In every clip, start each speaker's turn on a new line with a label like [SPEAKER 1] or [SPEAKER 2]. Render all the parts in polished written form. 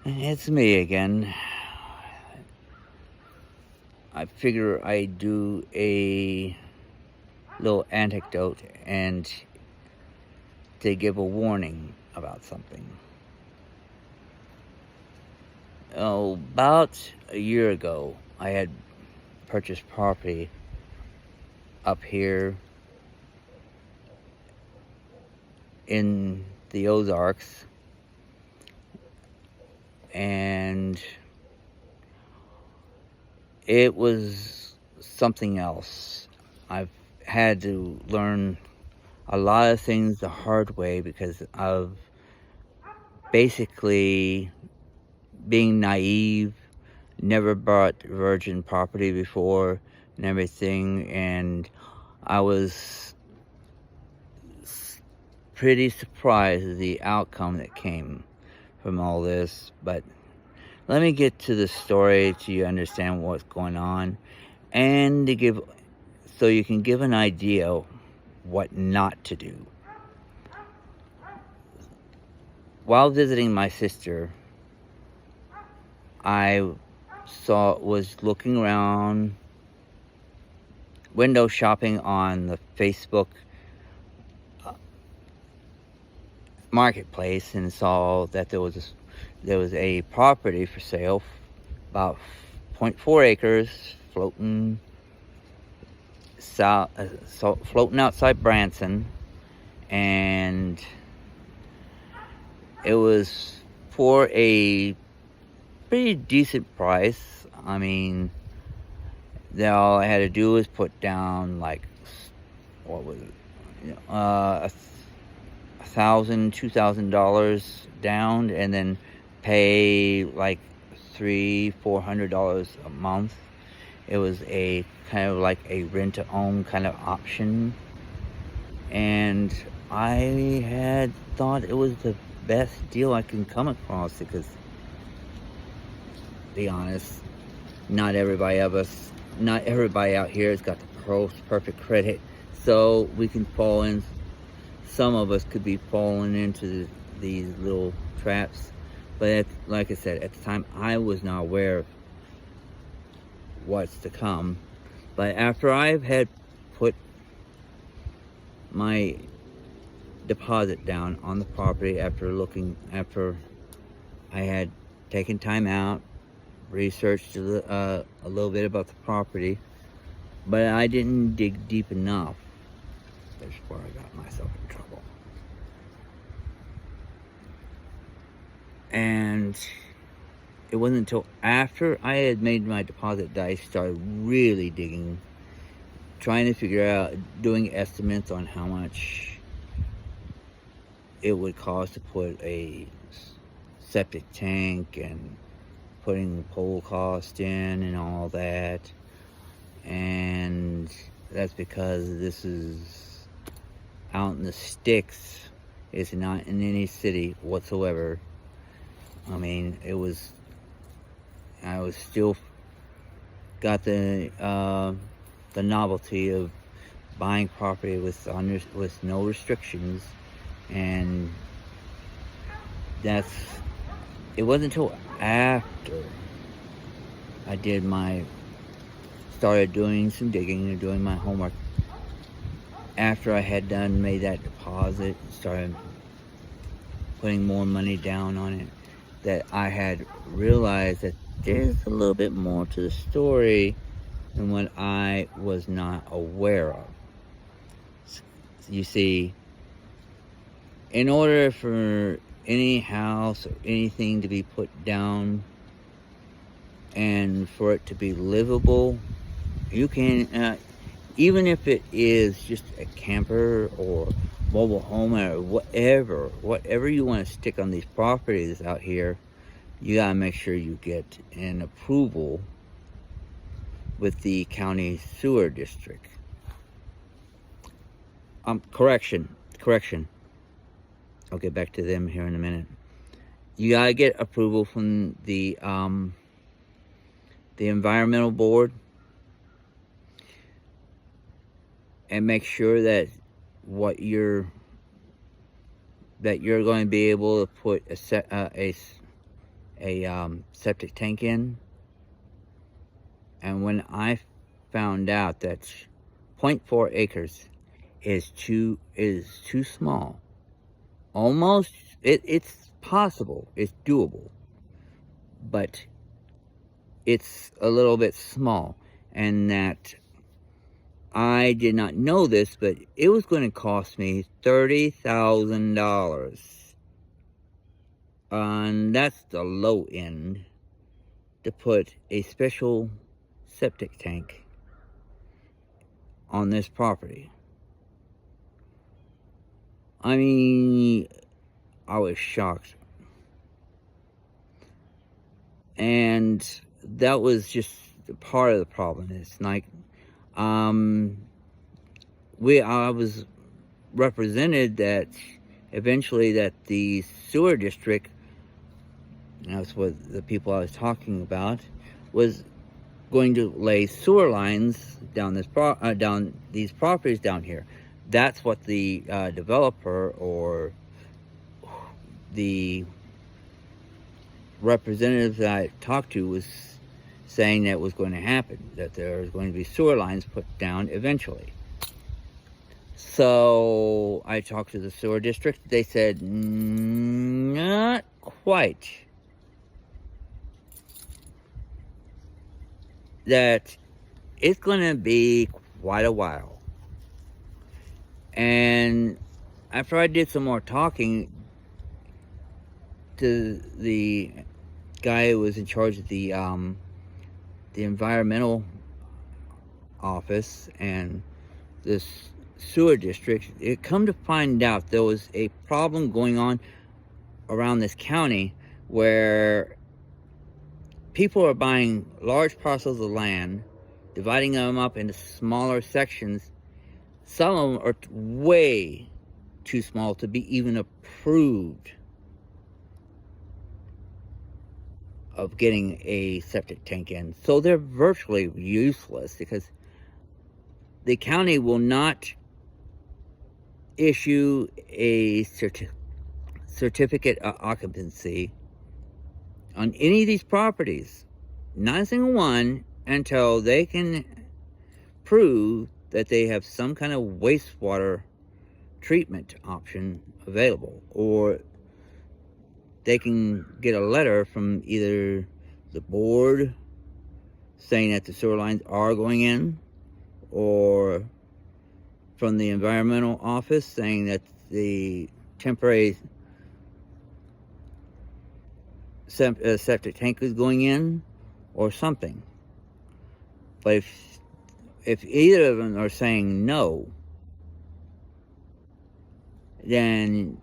[SPEAKER 1] It's me again. I figure I do a little anecdote and to give a warning about something. Oh, about a year ago, I had purchased property up here in the Ozarks, and it was something else. I've had to learn a lot of things the hard way because of basically being naive, never bought virgin property before and everything, and I was pretty surprised at the outcome that came from all this. But let me get to the story so you understand what's going on, and to give so you can give an idea what not to do. While visiting my sister, I was looking around, window shopping on the Facebook marketplace, and saw that there was a property for sale, about 0.4 acres, floating floating outside Branson, and it was for a pretty decent price. I mean, all I had to do was put down like, what was it? $2,000 down, and then pay like $300-400 a month. It was a kind of like a rent-to-own kind of option, and I had thought it was the best deal I can come across because, to be honest, not everybody out here has got the perfect credit, so we can fall in. Some of us could be falling into these little traps, but like I said, at the time I was not aware of what's to come. But after I had put my deposit down on the property, after I had taken time out, researched a little bit about the property, but I didn't dig deep enough. That's where I got myself in trouble. And it wasn't until after I had made my deposit that I started really digging, trying to figure out, doing estimates on how much it would cost to put a septic tank and putting the pole cost in and all that. And that's because this is out in the sticks. It's not in any city whatsoever. I mean, I was still got the novelty of buying property with no restrictions, and it wasn't until after I started doing some digging and doing my homework, after I had made that deposit, started putting more money down on it, that I had realized that there's a little bit more to the story than what I was not aware of. You see, in order for any house or anything to be put down and for it to be livable, you can, even if it is just a camper or mobile home or whatever you want to stick on these properties out here, you gotta make sure you get an approval with the county sewer district. Correction. I'll get back to them here in a minute. You gotta get approval from the environmental board, and make sure that you're going to be able to put septic tank in. And when I found out that 0.4 acres is too small, almost it's possible, it's doable, but it's a little bit small, and that I did not know this, but it was going to cost me $30,000, and that's the low end, to put a special septic tank on this property. I mean, I was shocked. And that was just part of the problem. It's like, I was represented that eventually that the sewer district, and that's what the people I was talking about, was going to lay sewer lines down down these properties down here. That's what the developer or the representative that I talked to was saying that was going to happen, that there was going to be sewer lines put down eventually. So I talked to the sewer district. They said, not quite. That it's going to be quite a while. And after I did some more talking to the guy who was in charge of the environmental office and this sewer district, it come to find out there was a problem going on around this county where people are buying large parcels of land, dividing them up into smaller sections. Some of them are way too small to be even approved of getting a septic tank in. So they're virtually useless because the county will not issue a certificate of occupancy on any of these properties, not a single one, until they can prove that they have some kind of wastewater treatment option available, or they can get a letter from either the board saying that the sewer lines are going in, or from the environmental office saying that the temporary septic tank is going in, or something. But if either of them are saying no, then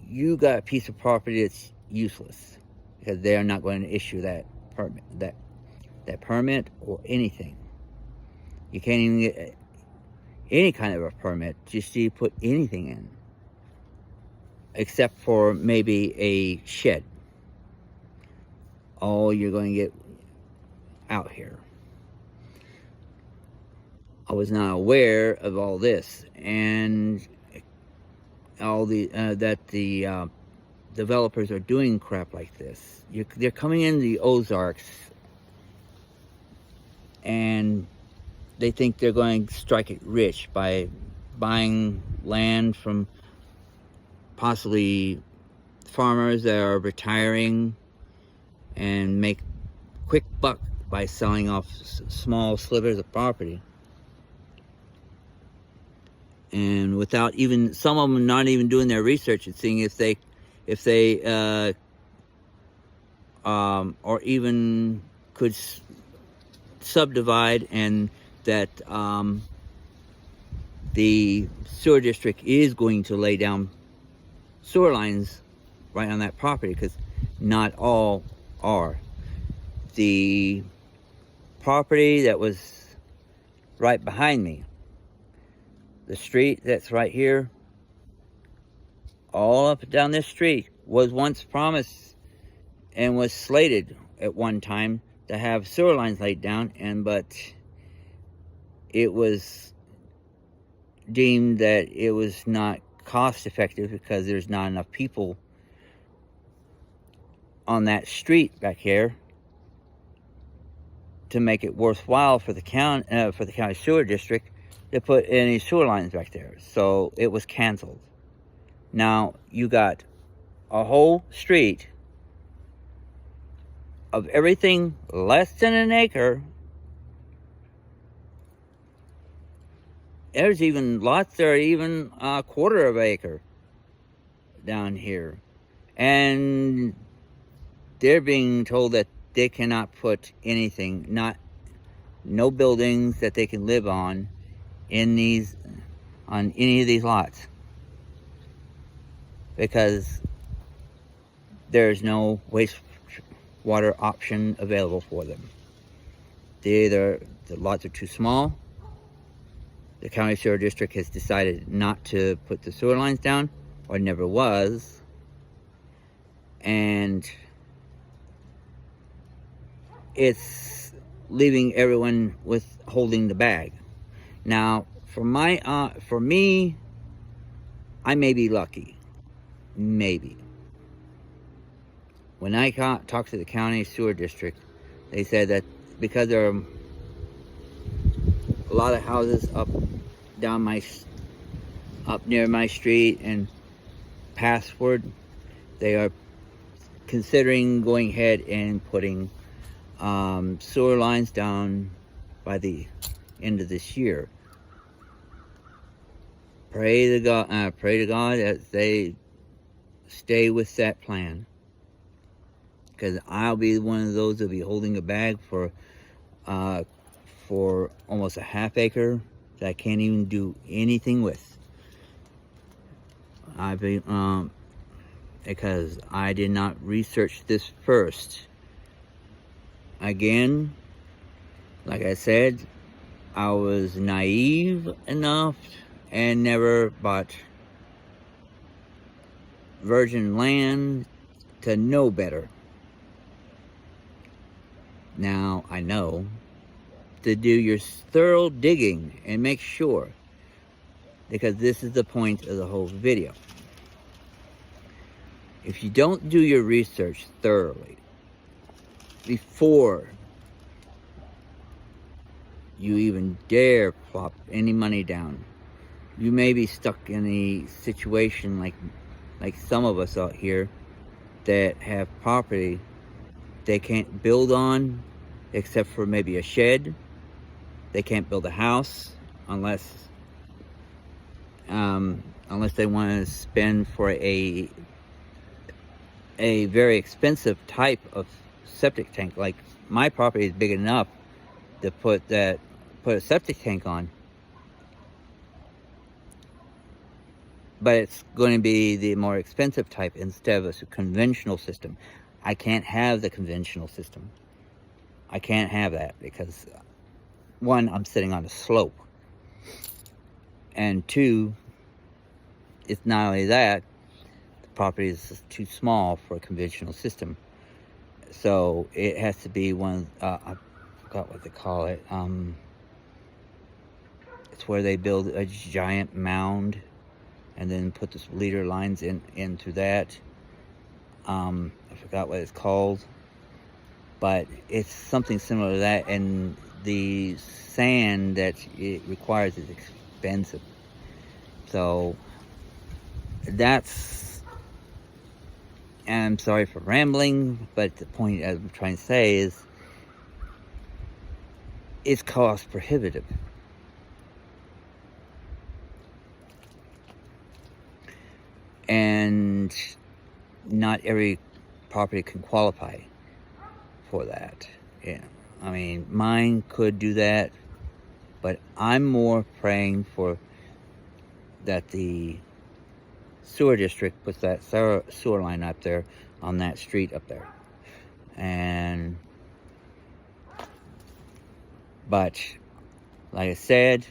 [SPEAKER 1] you got a piece of property that's useless, because they are not going to issue that permit or anything. You can't even get any kind of a permit just to put anything in, except for maybe a shed. All you're going to get out here. I was not aware of all this, and all the that the developers are doing crap like this. They're coming in the Ozarks, and they think they're going to strike it rich by buying land from possibly farmers that are retiring, and make quick buck by selling off small slivers of property. And without even, some of them not even doing their research and seeing if they or even could subdivide, and that the sewer district is going to lay down sewer lines right on that property, because not all are. The property that was right behind me, the street that's right here, all up and down this street, was once promised and was slated at one time to have sewer lines laid down, but it was deemed that it was not cost effective because there's not enough people on that street back here to make it worthwhile for the county sewer district to put any sewer lines back there. So it was canceled. Now you got a whole street of everything less than an acre. There's even lots that are even a quarter of an acre down here. And they're being told that they cannot put anything, no buildings that they can live on on any of these lots, because there's no wastewater option available for them. The lots are too small. The county sewer district has decided not to put the sewer lines down, or never was, and it's leaving everyone with holding the bag. Now, for me, I may be lucky, maybe. When I talked to the county sewer district, they said that because there are a lot of houses up near my street and pastward, they are considering going ahead and putting sewer lines down by the end of this year. Pray to God that they stay with that plan, because I'll be one of those that'll be holding a bag for almost a half acre that I can't even do anything with. Because I did not research this first. Again, like I said, I was naive enough and never bought virgin land to know better. Now I know to do your thorough digging and make sure, because this is the point of the whole video. If you don't do your research thoroughly before you even dare plop any money down, you may be stuck in a situation like some of us out here that have property they can't build on, except for maybe a shed. They can't build a house unless they want to spend for a very expensive type of septic tank. Like my property is big enough to put a septic tank on, but it's going to be the more expensive type instead of a conventional system. I can't have the conventional system. I can't have that because, one, I'm sitting on a slope, and two, it's not only that, the property is too small for a conventional system. So it has to be one, I forgot what they call it. It's where they build a giant mound and then put the leader lines into that. I forgot what it's called, but it's something similar to that, and the sand that it requires is expensive. So that's, and I'm sorry for rambling, but the point I'm trying to say is it's cost prohibitive. And not every property can qualify for that. Yeah, I mean, mine could do that, but I'm more praying for that the sewer district puts that sewer line up there on that street up there. But like I said,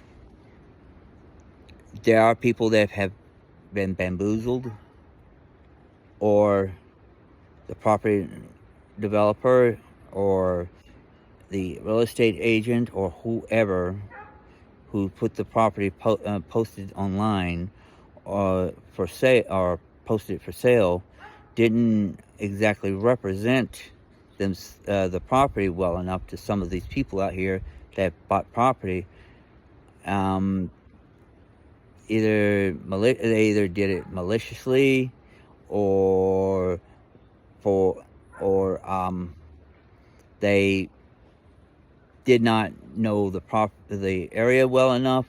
[SPEAKER 1] there are people that have been bamboozled, or the property developer or the real estate agent or whoever who put the property posted online or for sale, or posted it for sale, didn't exactly represent the property well enough to some of these people out here that bought property. Um, they either did it maliciously, or for or they did not know the area well enough,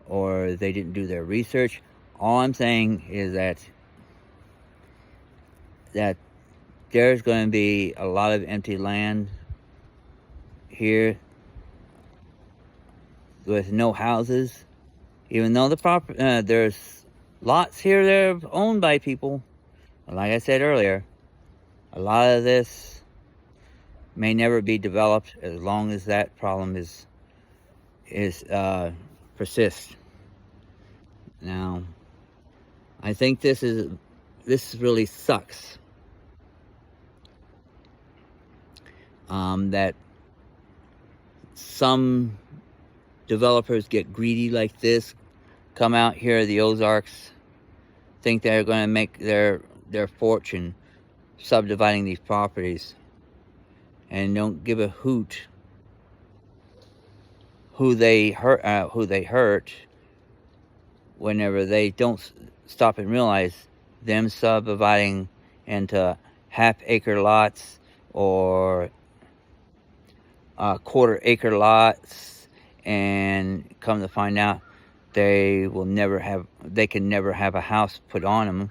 [SPEAKER 1] or they didn't do their research. All I'm saying is that there's going to be a lot of empty land here with no houses, even though there's lots here that are owned by people. Like I said earlier, a lot of this may never be developed as long as that problem persists. Now, I think this really sucks. That some developers get greedy like this, come out here to the Ozarks, think they're going to make their fortune subdividing these properties, and don't give a hoot who they hurt whenever they don't stop and realize them subdividing into half-acre lots or quarter-acre lots, and come to find out they can never have a house put on them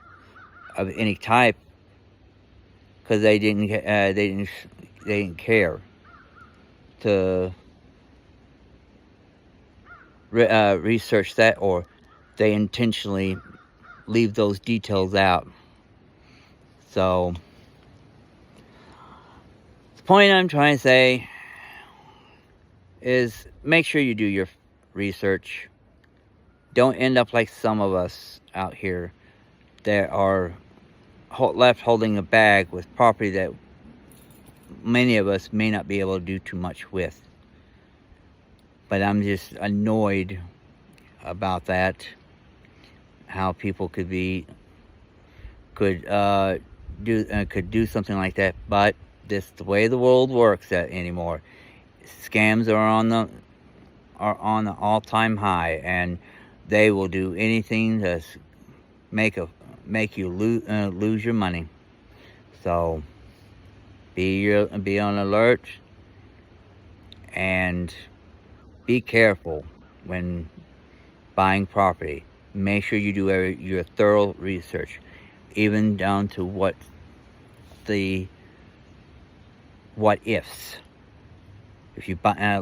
[SPEAKER 1] of any type, because they didn't care to research that, or they intentionally leave those details out. So the point I'm trying to say is, make sure you do your research. Don't end up like some of us out here that are left holding a bag with property that many of us may not be able to do too much with. But I'm just annoyed about that, how people could do something like that. But this the way the world works anymore. Scams are on the all-time high, and they will do anything to make you lose your money. So be on alert, and be careful when buying property. Make sure you do your thorough research, even down to what ifs. If you buy,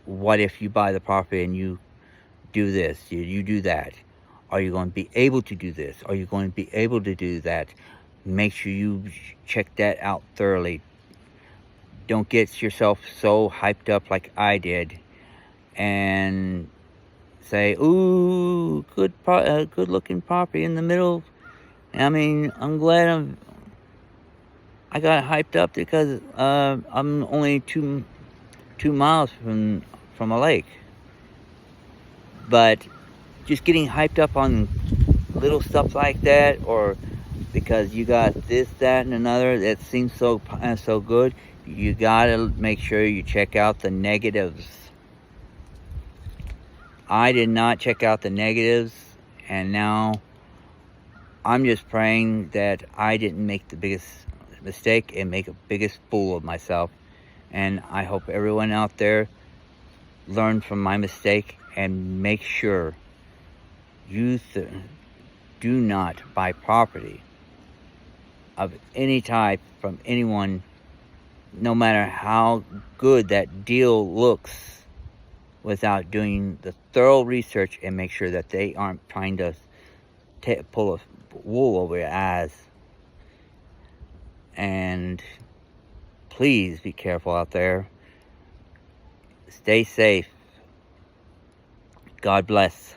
[SPEAKER 1] what if you buy the property and you do this, you do that? Are you going to be able to do this? Are you going to be able to do that? Make sure you check that out thoroughly. Don't get yourself so hyped up like I did, and say, "Ooh, good looking property in the middle." I mean, I'm glad I got hyped up because I'm only 2 miles from a lake. But just getting hyped up on little stuff like that, or because you got this, that, and another that seems so good, you gotta make sure you check out the negatives. I did not check out the negatives, and now I'm just praying that I didn't make the biggest mistake and make a biggest fool of myself. And I hope everyone out there learned from my mistake, and make sure you do not buy property of any type from anyone, no matter how good that deal looks, without doing the thorough research, and make sure that they aren't trying to pull a wool over your eyes. And please be careful out there. Stay safe. God bless.